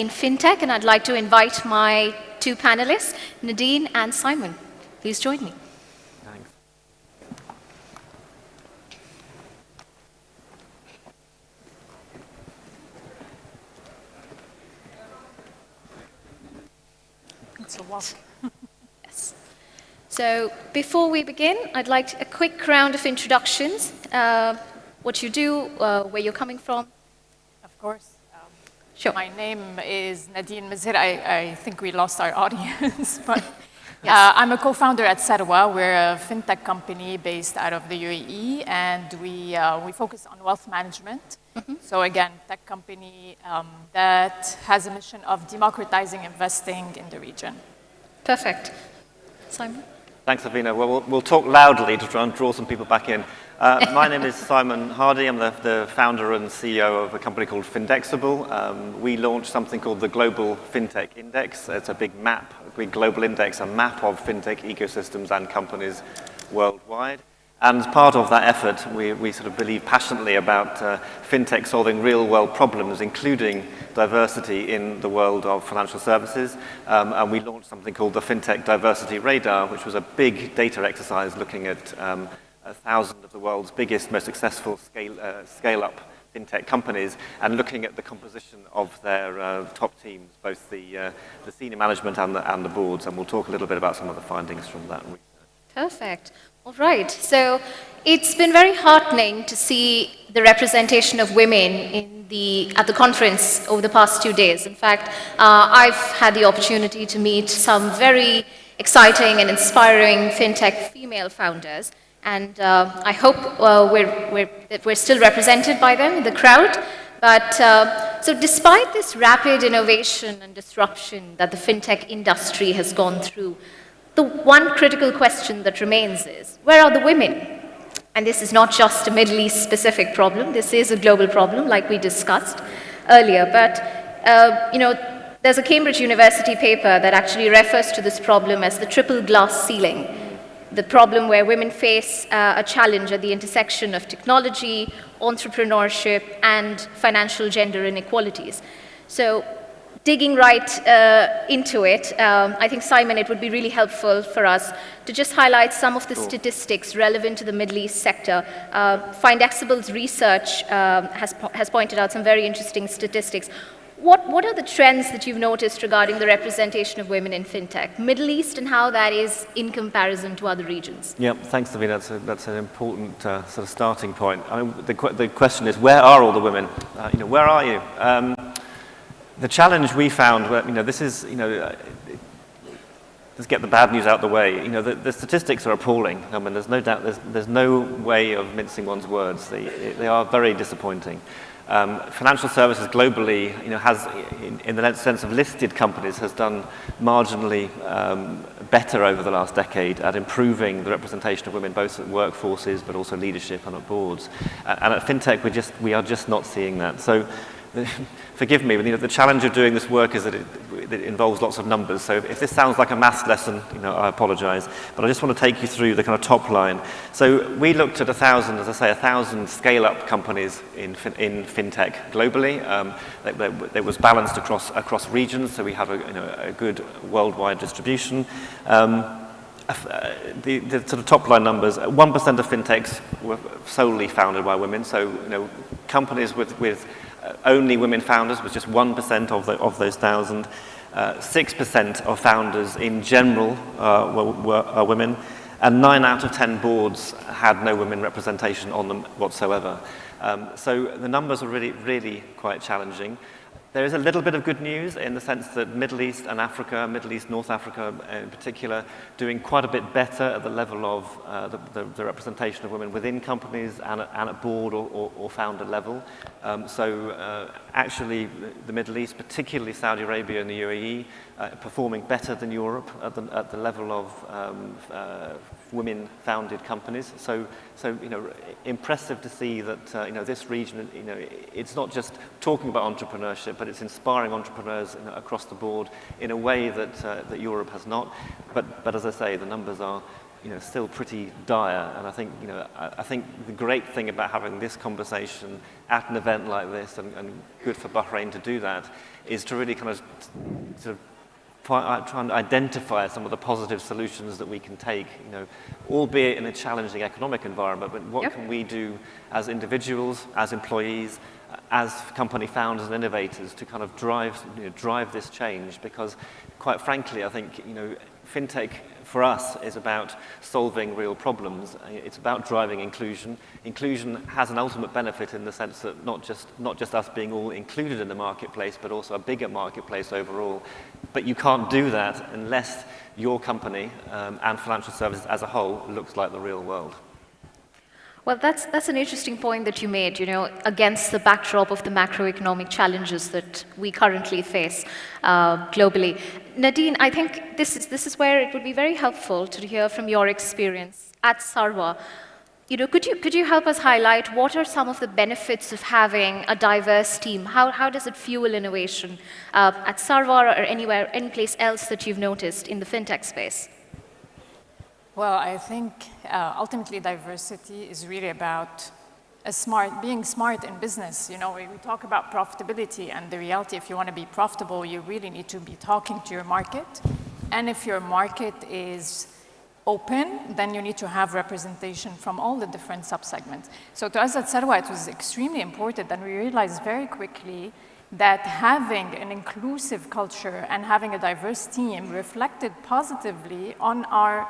in fintech, and I'd like to invite my two panelists, Nadine and Simon. Please join me. Thanks. It's a lot. Yes. So before we begin, I'd like a quick round of introductions. What you do, where you're coming from. Of course. Sure. My name is Nadine Mezher. I think we lost our audience, but Yes. I'm a co-founder at Sarwa. We're a fintech company based out of the UAE, and we focus on wealth management. So again, tech company that has a mission of democratizing investing in the region. Perfect. Simon? Thanks, Laveena. Well, we'll talk loudly to try and draw some people back in. My name is Simon Hardie. I'm the founder and CEO of a company called Findexable. We launched something called the Global Fintech Index. It's a big map, a big global index, a map of fintech ecosystems and companies worldwide. And as part of that effort, we sort of believe passionately about fintech solving real-world problems, including diversity in the world of financial services. And we launched something called the Fintech Diversity Radar, which was a big data exercise looking at 1,000 of the world's biggest, most successful scale-up fintech companies, and looking at the composition of their top teams, both the senior management and the boards. And we'll talk a little bit about some of the findings from that research. Perfect. All right. So it's been very heartening to see the representation of women at the conference over the past 2 days. In fact, I've had the opportunity to meet some very exciting and inspiring fintech female founders. And I hope we're still represented by them in the crowd. But so despite this rapid innovation and disruption that the fintech industry has gone through, the one critical question that remains is, where are the women? And this is not just a Middle East specific problem. This is a global problem, like we discussed earlier. But there's a Cambridge University paper that actually refers to this problem as the triple glass ceiling. The problem where women face a challenge at the intersection of technology, entrepreneurship, and financial gender inequalities. So digging right into it, I think, Simon, it would be really helpful for us to just highlight some of the statistics relevant to the Middle East sector. Findexable's research has pointed out some very interesting statistics. What are the trends that you've noticed regarding the representation of women in fintech, Middle East, and how that is in comparison to other regions? Yeah, thanks, Laveena. That's an important sort of starting point. I mean, the question is, where are all the women? Where are you? The challenge we found, this is, let's get the bad news out the way. The statistics are appalling. I mean, there's no doubt, there's no way of mincing one's words. They are very disappointing. Financial services globally, has, in the sense of listed companies, has done marginally better over the last decade at improving the representation of women, both at workforces but also leadership and at boards. And at FinTech, we are just not seeing that. So, forgive me, but the challenge of doing this work is that it involves lots of numbers. So if this sounds like a maths lesson, I apologize. But I just want to take you through the kind of top line. So we looked at 1,000, as I say, 1,000 scale-up companies in fintech globally. It was balanced across regions, so we have a good worldwide distribution. The sort of top line numbers: 1% of fintechs were solely founded by women. So companies with only women founders was just 1% of those 1,000. 6% of founders in general are women, and 9 out of 10 boards had no women representation on them whatsoever. So the numbers are really, really quite challenging. There is a little bit of good news in the sense that Middle East and Africa, Middle East, North Africa in particular, doing quite a bit better at the level of the representation of women within companies and at board or founder level. Actually, the Middle East, particularly Saudi Arabia and the UAE, performing better than Europe at the level of women-founded companies. So impressive to see that this region, it's not just talking about entrepreneurship, but it's inspiring entrepreneurs across the board in a way that Europe has not. But as I say, the numbers are still pretty dire. And I think the great thing about having this conversation at an event like this, and good for Bahrain to do that, is to really kind of sort of try and identify some of the positive solutions that we can take, albeit in a challenging economic environment, but what can we do as individuals, as employees, as company founders and innovators to kind of drive this change? Because quite frankly, I think, fintech for us is about solving real problems. It's about driving inclusion. Inclusion has an ultimate benefit in the sense that not just us being all included in the marketplace, but also a bigger marketplace overall. But you can't do that unless your company and financial services as a whole looks like the real world. Well, that's an interesting point that you made, against the backdrop of the macroeconomic challenges that we currently face globally. Nadine, I think this is where it would be very helpful to hear from your experience at Sarwa. Could you help us highlight what are some of the benefits of having a diverse team? How does it fuel innovation at Sarwa or any place else that you've noticed in the fintech space? Well, I think ultimately diversity is really about being smart in business. We talk about profitability, and the reality, if you want to be profitable, you really need to be talking to your market. And if your market is open, then you need to have representation from all the different subsegments. So to us at Sarwa, it was extremely important, and we realized very quickly that having an inclusive culture and having a diverse team reflected positively on our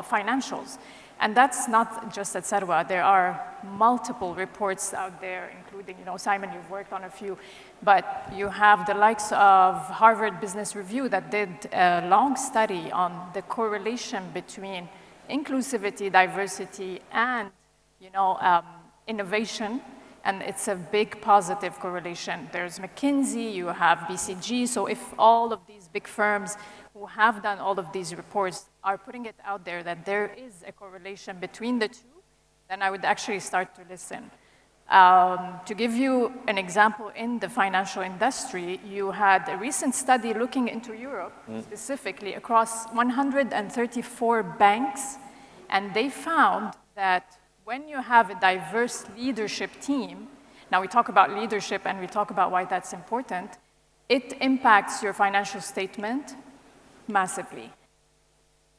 financials. And that's not just at Sarwa. There are multiple reports out there, including, Simon, you've worked on a few, but you have the likes of Harvard Business Review that did a long study on the correlation between inclusivity, diversity, and, innovation. And it's a big positive correlation. There's McKinsey, you have BCG. So if all of these big firms who have done all of these reports are putting it out there that there is a correlation between the two, then I would actually start to listen. To give you an example, in the financial industry, you had a recent study looking into Europe, specifically across 134 banks, and they found that when you have a diverse leadership team, now we talk about leadership and we talk about why that's important, it impacts your financial statement massively.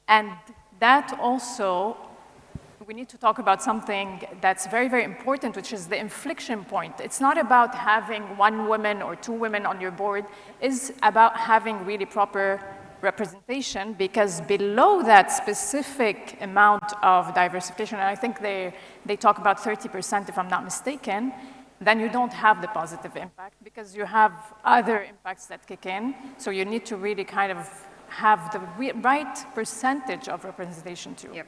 And that also, we need to talk about something that's very, very important, which is the inflection point. It's not about having one woman or two women on your board. It's about having really proper representation, because below that specific amount of diversification, and I think they talk about 30%, if I'm not mistaken, then you don't have the positive impact, because you have other impacts that kick in. So you need to really kind of have the right percentage of representation too. Yep.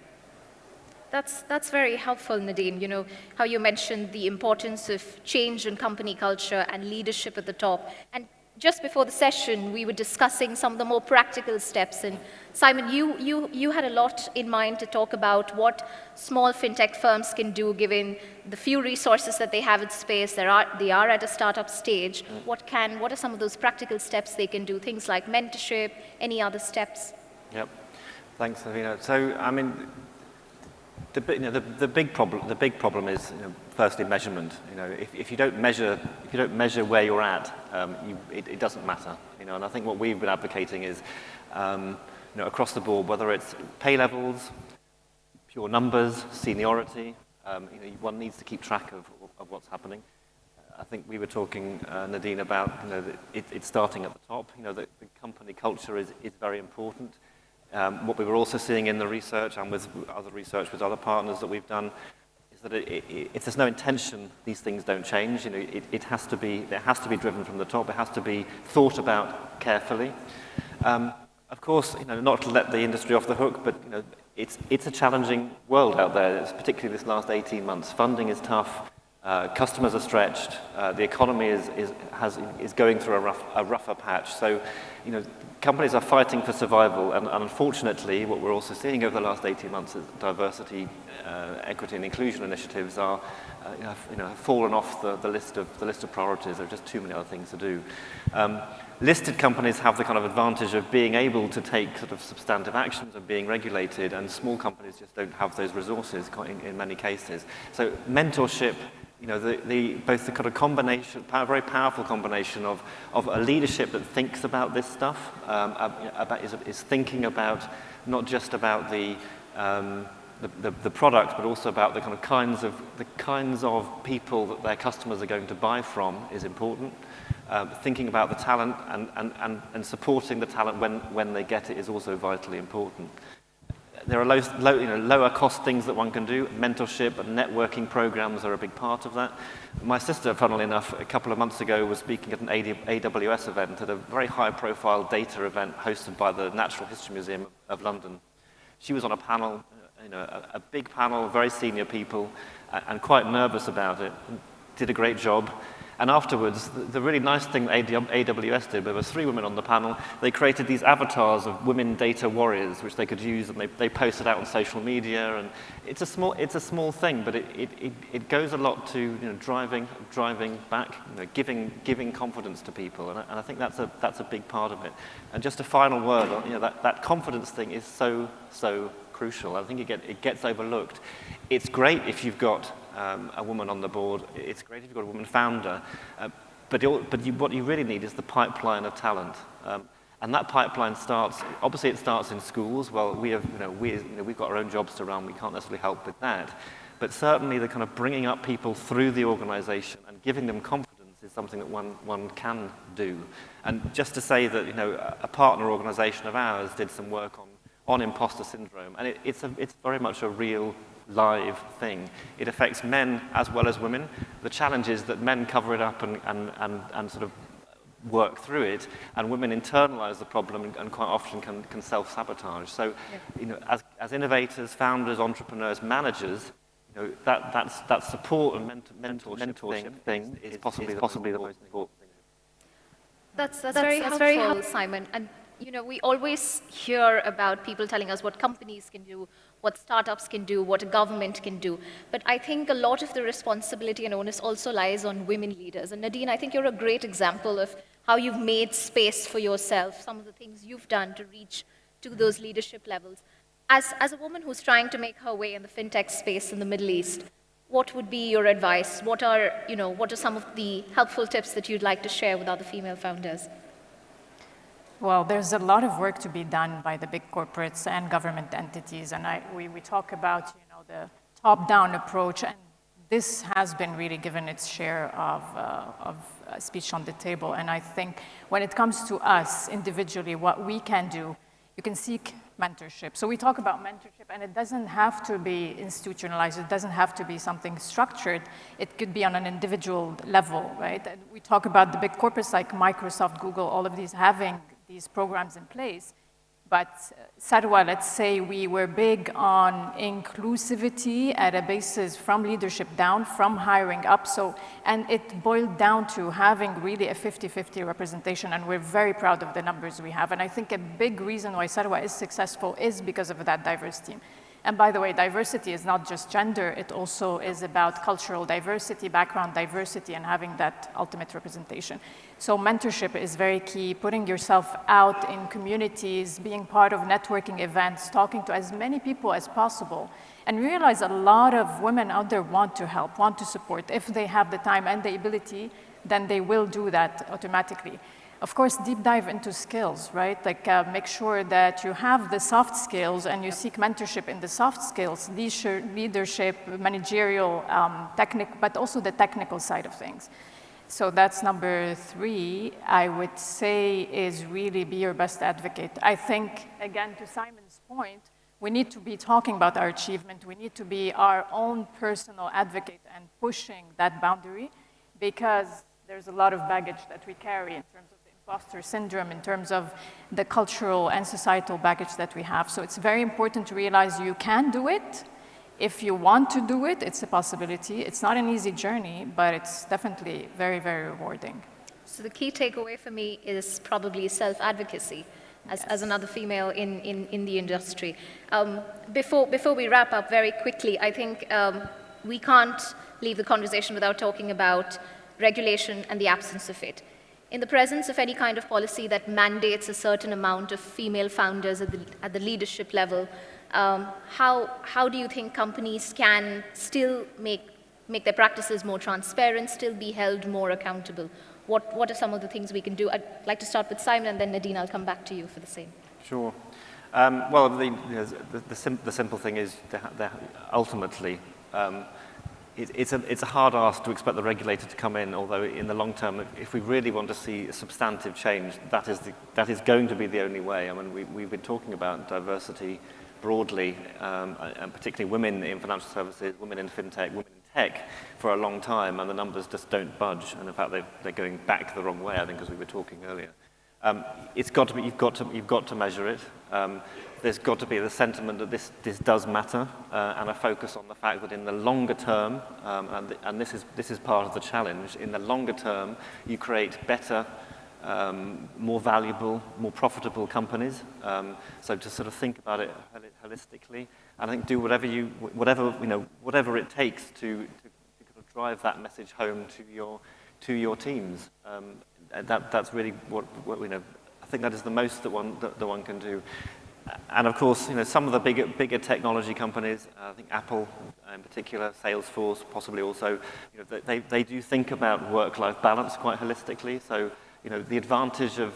That's very helpful, Nadine. How you mentioned the importance of change in company culture and leadership at the top. And just before the session, we were discussing some of the more practical steps. And Simon, you had a lot in mind to talk about what small fintech firms can do, given the few resources that they have in space. They are at a startup stage. What are some of those practical steps they can do? Things like mentorship, any other steps? Yep. Thanks, Laveena. So, I mean, the big problem is, firstly, measurement. If you don't measure where you're at, it doesn't matter. And I think what we've been advocating is, across the board, whether it's pay levels, pure numbers, seniority, one needs to keep track of what's happening. I think we were talking, Nadine, about it's starting at the top. The company culture is very important. What we were also seeing in the research and with other research with other partners that we've done is that if there's no intention, these things don't change. It has to be driven from the top. It has to be thought about carefully. Of course, not to let the industry off the hook, but it's a challenging world out there. It's particularly this last 18 months. Funding is tough. Customers are stretched. The economy is going through a rougher patch. So, companies are fighting for survival, and unfortunately, what we're also seeing over the last 18 months is diversity, equity, and inclusion initiatives have fallen off the list of priorities. There are just too many other things to do. listed companies have the kind of advantage of being able to take sort of substantive actions and being regulated, and small companies just don't have those resources in many cases. So mentorship, both the kind of combination, very powerful combination of a leadership that thinks about this stuff, is thinking about not just about the product, but also about the kinds of people that their customers are going to buy from is important. Thinking about the talent and supporting the talent when they get it is also vitally important. There are lower cost things that one can do. Mentorship and networking programs are a big part of that. My sister, funnily enough, a couple of months ago was speaking at an AWS event, at a very high-profile data event hosted by the Natural History Museum of London. She was on a panel, a big panel, very senior people, and quite nervous about it. Did a great job. And afterwards, the really nice thing that AWS did, there were 3 women on the panel. They created these avatars of women data warriors, which they could use, and they posted out on social media. And it's a small thing, but it goes a lot to driving back, giving confidence to people, and I think that's a big part of it. And just a final word, that confidence thing is so crucial. I think it gets overlooked. It's great if you've got a woman on the board. It's great if you've got a woman founder, but what you really need is the pipeline of talent, and that pipeline starts in schools. Well, we've got our own jobs to run. We can't necessarily help with that, but certainly the kind of bringing up people through the organization and giving them confidence is something that one can do. And just to say that a partner organization of ours did some work on imposter syndrome, and it's very much a real live thing. It affects men as well as women. The challenge is that men cover it up and sort of work through it, and women internalize the problem and quite often can self-sabotage. So, as innovators, founders, entrepreneurs, managers, that support and mentorship thing is possibly the most important thing. That's very helpful, Simon. And we always hear about people telling us what companies can do, what startups can do, what a government can do. But I think a lot of the responsibility and onus also lies on women leaders. And Nadine, I think you're a great example of how you've made space for yourself, some of the things you've done to reach to those leadership levels. As a woman who's trying to make her way in the fintech space in the Middle East, what would be your advice? What are some of the helpful tips that you'd like to share with other female founders? Well, there's a lot of work to be done by the big corporates and government entities, and we talk about the top-down approach, and this has been really given its share of speech on the table. And I think when it comes to us individually, what we can do, you can seek mentorship. So we talk about mentorship, and it doesn't have to be institutionalized. It doesn't have to be something structured. It could be on an individual level, right? And we talk about the big corporates like Microsoft, Google, all of these having these programs in place. But Sarwa, let's say we were big on inclusivity at a basis from leadership down, from hiring up. And it boiled down to having really a 50-50 representation, and we're very proud of the numbers we have. And I think a big reason why Sarwa is successful is because of that diverse team. And by the way, diversity is not just gender, it also is about cultural diversity, background diversity, and having that ultimate representation. So mentorship is very key, putting yourself out in communities, being part of networking events, talking to as many people as possible, and realize a lot of women out there want to help, want to support. If they have the time and the ability, then they will do that automatically. Of course, deep dive into skills, right? Like make sure that you have the soft skills and you seek mentorship in the soft skills, leadership, managerial, but also the technical side of things. So that's number 3, I would say, is really be your best advocate. I think, again, to Simon's point, we need to be talking about our achievement. We need to be our own personal advocate and pushing that boundary, because there's a lot of baggage that we carry in terms of imposter syndrome, in terms of the cultural and societal baggage that we have. So it's very important to realize you can do it. If you want to do it, it's a possibility. It's not an easy journey, but it's definitely very, very rewarding. So the key takeaway for me is probably self-advocacy as another female in the industry. Before we wrap up very quickly, I think we can't leave the conversation without talking about regulation and the absence of it. in the presence of any kind of policy that mandates a certain amount of female founders at the leadership level, how do you think companies can still make their practices more transparent, still be held more accountable? What are some of the things we can do? I'd like to start with Simon, and then Nadine, I'll come back to you for the same. Sure. Well, the simple thing is that ultimately, it's a hard ask to expect the regulator to come in, although in the long term, if we really want to see a substantive change, that is going to be the only way. I mean, we've been talking about diversity broadly, and particularly women in financial services, women in fintech, women in tech for a long time, and the numbers just don't budge. And in fact, they're going back the wrong way, I think, as we were talking earlier. It's got to be, you've got to measure it. There's got to be the sentiment that this does matter, and a focus on the fact that in the longer term, and this is part of the challenge, in the longer term, you create better, more valuable, more profitable companies. So to sort of think about it holistically, and I think do whatever it takes to kind of drive that message home to your teams. That's really what I think that is the most that one can do. And of course, some of the bigger technology companies, I think Apple in particular, Salesforce possibly also, they do think about work-life balance quite holistically. So the advantage of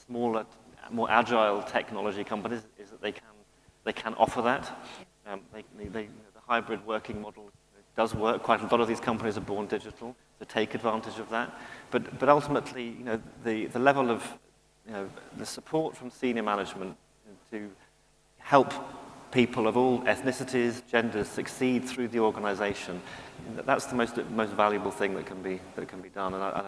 smaller, more agile technology companies is that they can offer that. The hybrid working model does work. Quite a lot of these companies are born digital to take advantage of that. But ultimately, the level of the support from senior management to help people of all ethnicities, genders succeed through the organization, that's the most valuable thing that can be done. And I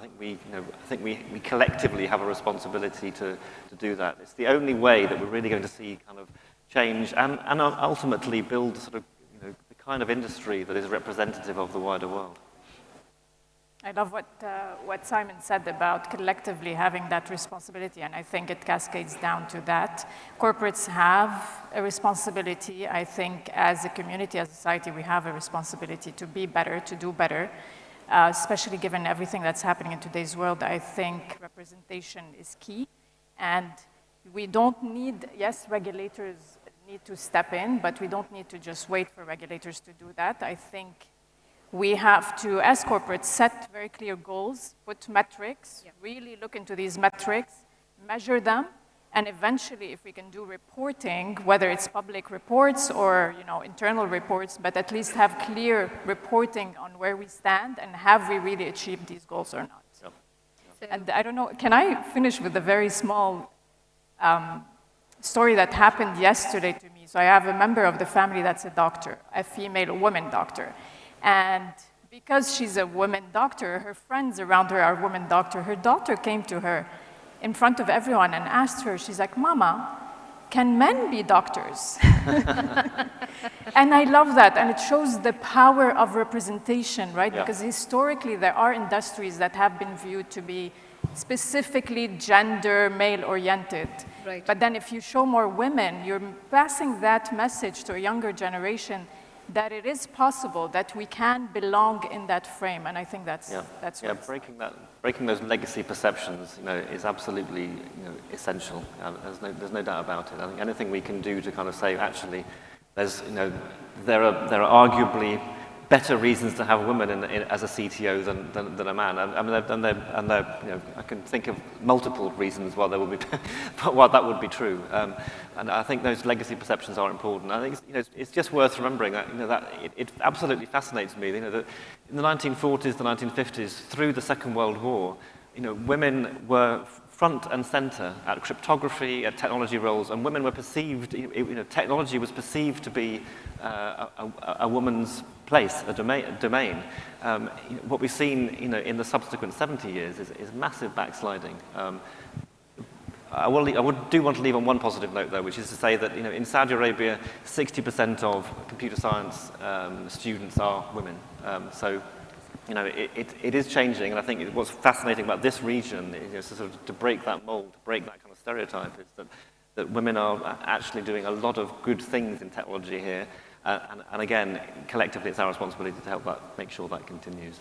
think we collectively have a responsibility to do that. It's the only way that we're really going to see kind of change and ultimately build sort of the kind of industry that is representative of the wider world. I love what Simon said about collectively having that responsibility, and I think it cascades down to that. Corporates have a responsibility. I think as a community, as a society, we have a responsibility to be better, to do better, especially given everything that's happening in today's world. I think representation is key, and we don't need, yes, regulators need to step in, but we don't need to just wait for regulators to do that. I think we have to, as corporates, set very clear goals, put metrics, really look into these metrics, measure them, and eventually, if we can do reporting, whether it's public reports or internal reports, but at least have clear reporting on where we stand and have we really achieved these goals or not. Yep. Yep. And I don't know, can I finish with a very small story that happened yesterday to me? So I have a member of the family that's a doctor, a woman doctor. And because she's a woman doctor, her friends around her are women doctors. Her daughter came to her in front of everyone and asked her, she's like, "Mama, can men be doctors?" And I love that, and it shows the power of representation, right? Yeah. Because historically, there are industries that have been viewed to be specifically gender, male-oriented. Right. But then if you show more women, you're passing that message to a younger generation that it is possible, that we can belong in that frame, and I think that's breaking those legacy perceptions, is absolutely essential. There's no doubt about it. I think anything we can do to kind of say, actually, there are arguably better reasons to have women as a CTO than a man, and I can think of multiple reasons why there would be why that would be true. And I think those legacy perceptions are important. I think it's just worth remembering that it absolutely fascinates me. That in the 1940s, the 1950s, through the Second World War, women were front and center at cryptography, at technology roles, and women were perceived. Technology was perceived to be a woman's place, a domain. What we've seen, in the subsequent 70 years is massive backsliding. I do want to leave on one positive note, though, which is to say that in Saudi Arabia, 60% of computer science students are women. So it is changing, and I think what's fascinating about this region is to break that mold, to break that kind of stereotype, is that women are actually doing a lot of good things in technology here, and again, collectively, it's our responsibility to help make sure that continues.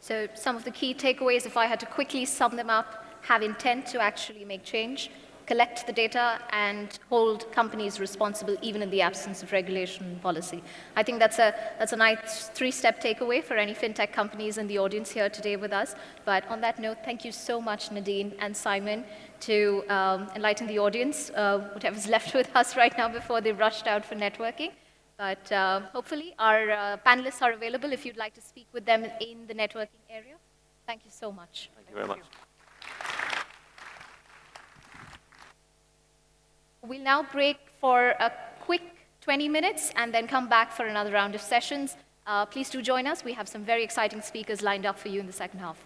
So some of the key takeaways, if I had to quickly sum them up, have intent to actually make change, collect the data, and hold companies responsible even in the absence of regulation and policy. I think that's a nice three-step takeaway for any fintech companies in the audience here today with us. But on that note, thank you so much, Nadine and Simon, to enlighten the audience, whatever's left with us right now before they rushed out for networking. But hopefully our panelists are available if you'd like to speak with them in the networking area. Thank you so much. Thank you very much. We'll now break for a quick 20 minutes and then come back for another round of sessions. Please do join us. We have some very exciting speakers lined up for you in the second half.